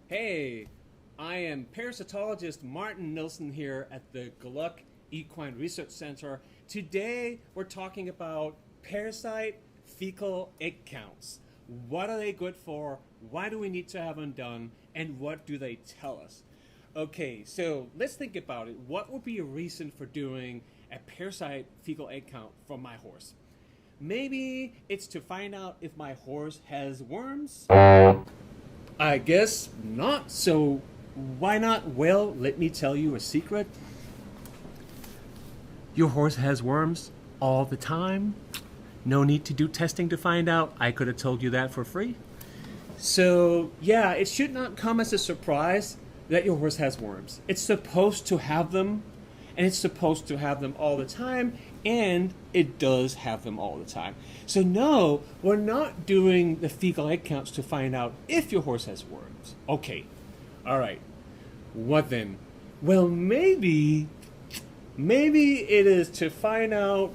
Hey, I am parasitologist Martin Nilsson here at the Gluck Equine Research Center. Today we're talking about parasite fecal egg counts. What are they good for? Why do we need to have them done? And what do they tell us? Okay, so let's think about it. What would be a reason for doing a parasite fecal egg count for my horse? Maybe it's to find out if my horse has worms. I guess not. So why not? Well, let me tell you a secret. Your horse has worms all the time. No need to do testing to find out. I could have told you that for free. So, yeah, it should not come as a surprise that your horse has worms. It's supposed to have them, and it's supposed to have them all the time, and it does have them all the time. So no, we're not doing the fecal egg counts to find out if your horse has worms. Okay, all right. What then? Well, maybe it is to find out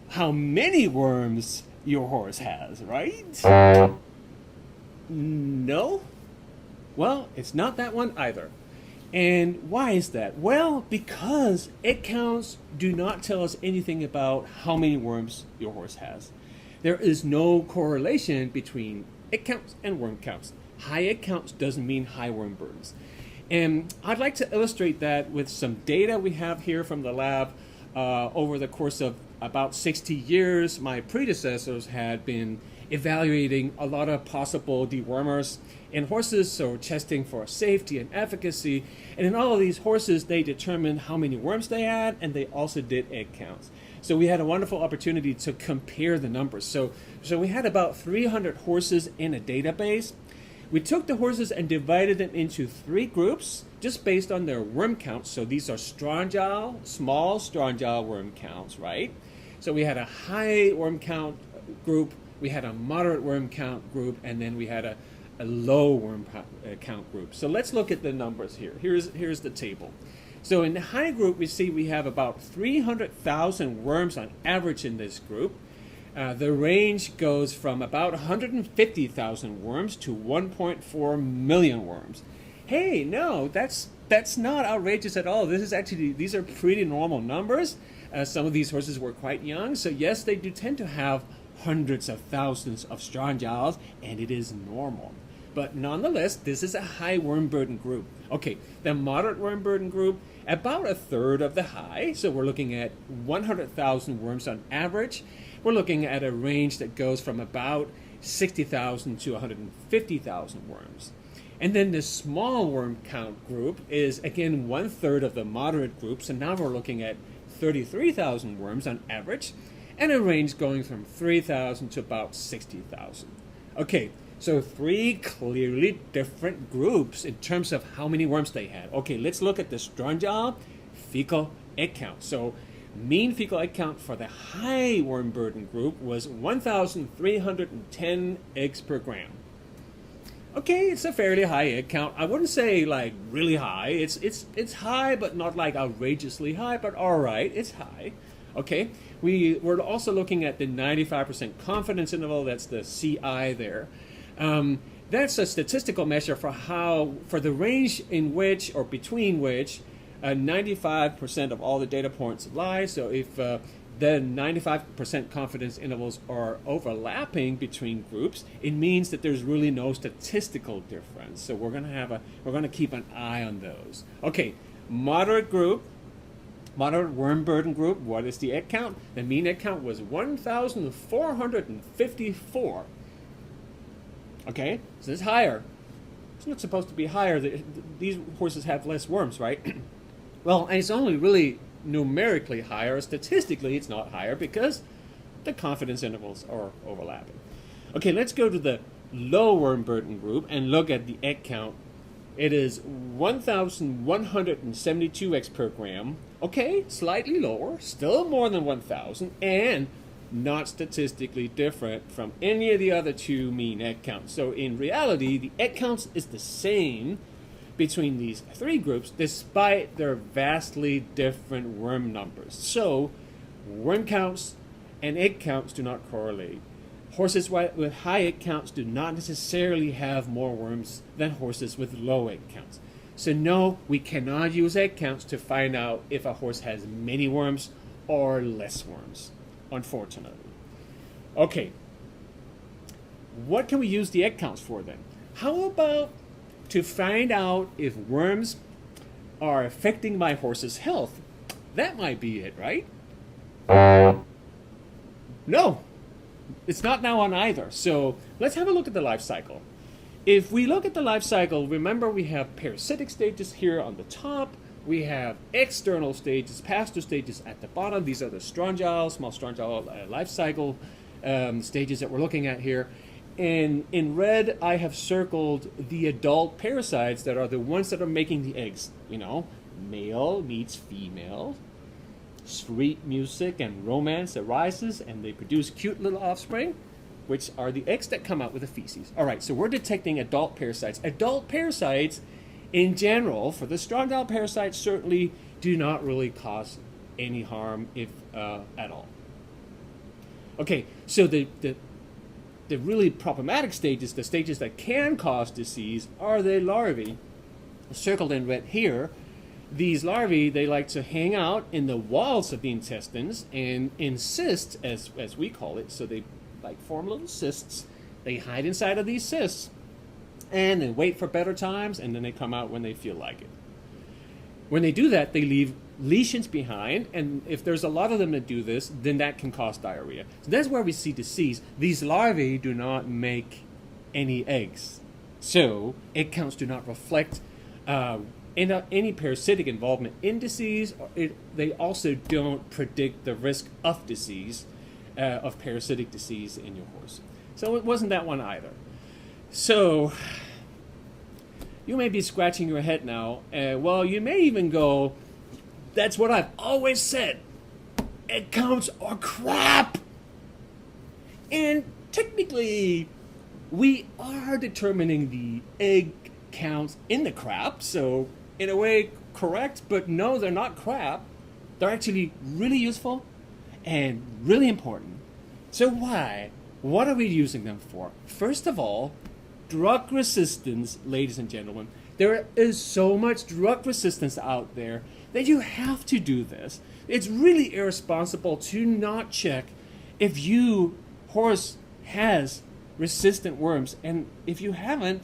how many worms your horse has, right? No? Well, it's not that one either. And why is that? Well, because egg counts do not tell us anything about how many worms your horse has. There is no correlation between egg counts and worm counts. High egg counts doesn't mean high worm burdens. And I'd like to illustrate that with some data we have here from the lab. Over the course of about 60 years, my predecessors had been evaluating a lot of possible dewormers in horses, so testing for safety and efficacy. And in all of these horses, they determined how many worms they had, and they also did egg counts. So we had a wonderful opportunity to compare the numbers. So we had about 300 horses in a database. We took the horses and divided them into three groups just based on their worm counts. So these are strongyle, small strongyle worm counts, right? So we had a high worm count group, we had a moderate worm count group, and then we had a low worm count group. So let's look at the numbers here. Here's the table. So in the high group, we see we have about 300,000 worms on average in this group. The range goes from about 150,000 worms to 1.4 million worms. Hey, no, that's not outrageous at all. These are pretty normal numbers. Some of these horses were quite young, so yes, they do tend to have hundreds of thousands of strongyles, and it is normal. But nonetheless, this is a high worm burden group. Okay, the moderate worm burden group, about a third of the high, so we're looking at 100,000 worms on average. We're looking at a range that goes from about 60,000 to 150,000 worms. And then the small worm count group is, again, one third of the moderate group, so now we're looking at 33,000 worms on average, and a range going from 3,000 to about 60,000. Okay, so three clearly different groups in terms of how many worms they had. Okay, let's look at the strongyle fecal egg count. So mean fecal egg count for the high worm burden group was 1,310 eggs per gram. Okay, it's a fairly high egg count. I wouldn't say like really high. It's high, but not like outrageously high, but all right, it's high. Okay, we're also looking at the 95% confidence interval. That's the CI there. That's a statistical measure for the range in which or between which 95% of all the data points lie. So if the 95% confidence intervals are overlapping between groups, it means that there's really no statistical difference. So we're going to keep an eye on those. Okay, moderate worm burden group. What is the egg count? The mean egg count was 1,454. Okay, so it's higher. It's not supposed to be higher. These horses have less worms, right? Well, and it's only really numerically higher. Statistically, it's not higher because the confidence intervals are overlapping. Okay, let's go to the low worm burden group and look at the egg count. It is 1,172 eggs per gram. Okay, slightly lower, still more than 1,000, and not statistically different from any of the other two mean egg counts. So in reality, the egg counts is the same between these three groups despite their vastly different worm numbers. So worm counts and egg counts do not correlate. Horses with high egg counts do not necessarily have more worms than horses with low egg counts. So no, we cannot use egg counts to find out if a horse has many worms or less worms, unfortunately. Okay, what can we use the egg counts for then? How about to find out if worms are affecting my horse's health? That might be it, right? No, it's not that one either. So let's have a look at the life cycle. If we look at the life cycle, remember we have parasitic stages here on the top. We have external stages, pasture stages at the bottom. These are the strongyle, small strongyle life cycle stages that we're looking at here. And in red, I have circled the adult parasites that are the ones that are making the eggs. You know, male meets female. Sweet music and romance arises, and they produce cute little offspring, which are the eggs that come out with the feces. All right, so we're detecting adult parasites. Adult parasites, in general, for the strongyle parasites, certainly do not really cause any harm, if at all. Okay, so the really problematic stages, the stages that can cause disease, are the larvae, circled in red here. These larvae, they like to hang out in the walls of the intestines and in cysts, as we call it. So they like form little cysts. They hide inside of these cysts and then wait for better times, and then they come out when they feel like it. When they do that, they leave lesions behind, and if there's a lot of them that do this, then that can cause diarrhea. So that's where we see disease. These larvae do not make any eggs. So egg counts do not reflect any parasitic involvement in disease. They also don't predict the risk of disease, of parasitic disease in your horse. So it wasn't that one either. So you may be scratching your head now. Well, you may even go, that's what I've always said. Egg counts are crap. And technically, we are determining the egg counts in the crap, so in a way, correct, but no, they're not crap. They're actually really useful and really important. So why? What are we using them for? First of all, drug resistance, ladies and gentlemen. There is so much drug resistance out there that you have to do this. It's really irresponsible to not check if your horse has resistant worms, and if you haven't,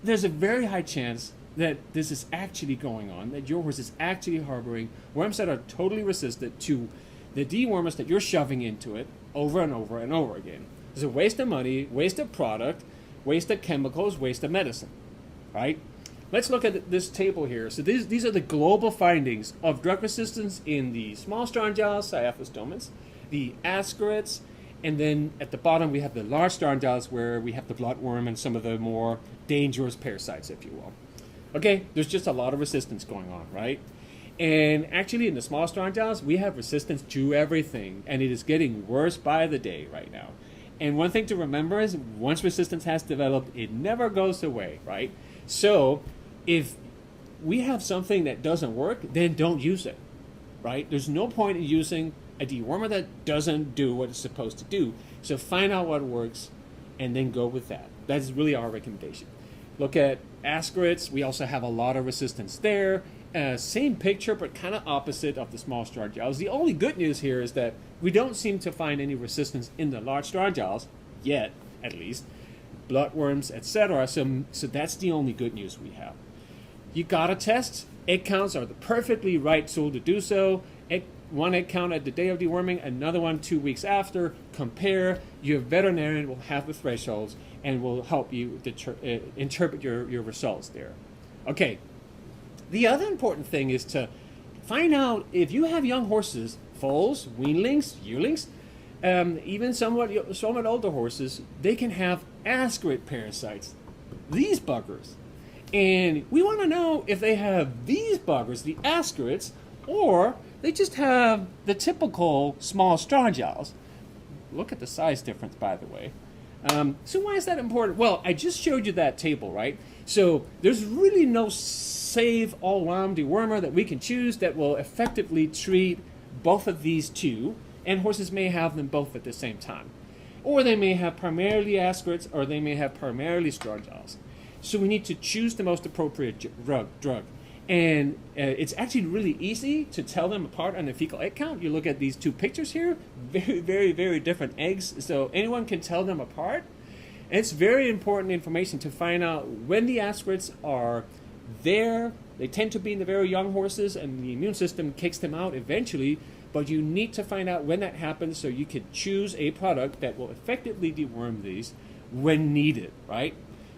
there's a very high chance that this is actually going on, that your horse is actually harboring worms that are totally resistant to the dewormers that you're shoving into it over and over and over again. It's a waste of money, waste of product, waste of chemicals, waste of medicine, right? Let's look at this table here. So these are the global findings of drug resistance in the small strongyles, Cyaphostomas, the ascarids, and then at the bottom we have the large strongyles where we have the bloodworm and some of the more dangerous parasites, if you will. Okay, there's just a lot of resistance going on, right? And actually in the small strongyles, we have resistance to everything, and it is getting worse by the day right now. And one thing to remember is once resistance has developed, it never goes away, right? So if we have something that doesn't work, then don't use it, right? There's no point in using a dewormer that doesn't do what it's supposed to do. So find out what works and then go with that. That's really our recommendation. Look at ascarids. We also have a lot of resistance there. Same picture, but kind of opposite of the small strongyles. The only good news here is that we don't seem to find any resistance in the large strongyles, yet, at least. Bloodworms, etc. So that's the only good news we have. You gotta test. Egg counts are the perfectly right tool to do so. One egg count at the day of deworming, another one 2 weeks after. Compare. Your veterinarian will have the thresholds and will help you interpret your results there. Okay. The other important thing is to find out if you have young horses, foals, weanlings, yearlings, even somewhat older horses, they can have ascarid parasites. These buggers. And we want to know if they have these buggers, the ascarids, or they just have the typical small strongyles. Look at the size difference, by the way. So why is that important? Well, I just showed you that table, right? So there's really no safe all-round dewormer that we can choose that will effectively treat both of these two, and horses may have them both at the same time. or they may have primarily ascarids, or they may have primarily strongylus. So we need to choose the most appropriate drug. And it's actually really easy to tell them apart on the fecal egg count. You look at these two pictures here, very, very, very different eggs, so anyone can tell them apart. And it's very important information to find out when the ascarids are there. They tend to be in the very young horses, and the immune system kicks them out eventually, but you need to find out when that happens so you can choose a product that will effectively deworm these when needed, right?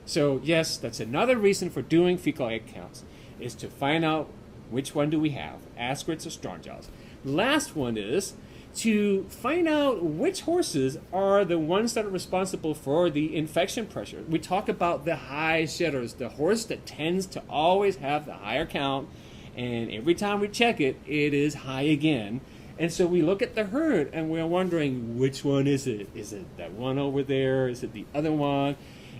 So yes, that's another reason for doing fecal egg counts, is to find out which one do we have, ascarids or strongylus. Last one is to find out which horses are the ones that are responsible for the infection pressure. We talk about the high shedders, the horse that tends to always have the higher count, and every time we check it, it is high again. And so we look at the herd and we're wondering, which one is it? Is it that one over there? Is it the other one?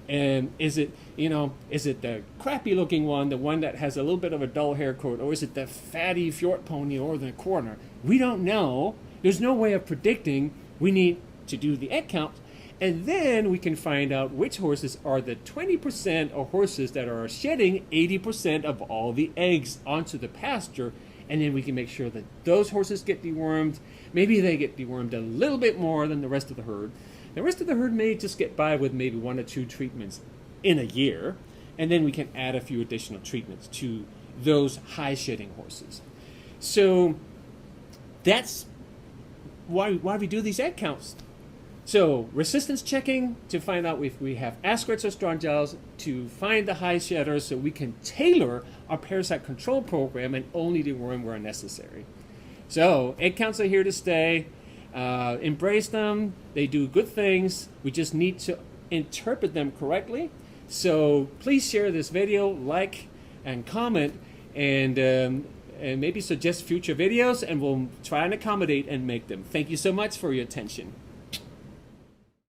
And is it, is it the crappy looking one, the one that has a little bit of a dull hair coat, or is it the fatty fjord pony over the corner? We don't know. There's no way of predicting. We need to do the egg count, and then we can find out which horses are the 20% of horses that are shedding 80% of all the eggs onto the pasture, and then we can make sure that those horses get dewormed. Maybe they get dewormed a little bit more than the rest of the herd. The rest of the herd may just get by with maybe 1 or 2 treatments in a year, and then we can add a few additional treatments to those high shedding horses. So that's why we do these egg counts. So resistance checking to find out if we have ascarids or strongylus, to find the high shedders so we can tailor our parasite control program and only deworm where necessary. So egg counts are here to stay. Embrace them. They do good things. We just need to interpret them correctly. So please share this video, like and comment, and maybe suggest future videos, and we'll try and accommodate and make them. Thank you so much for your attention.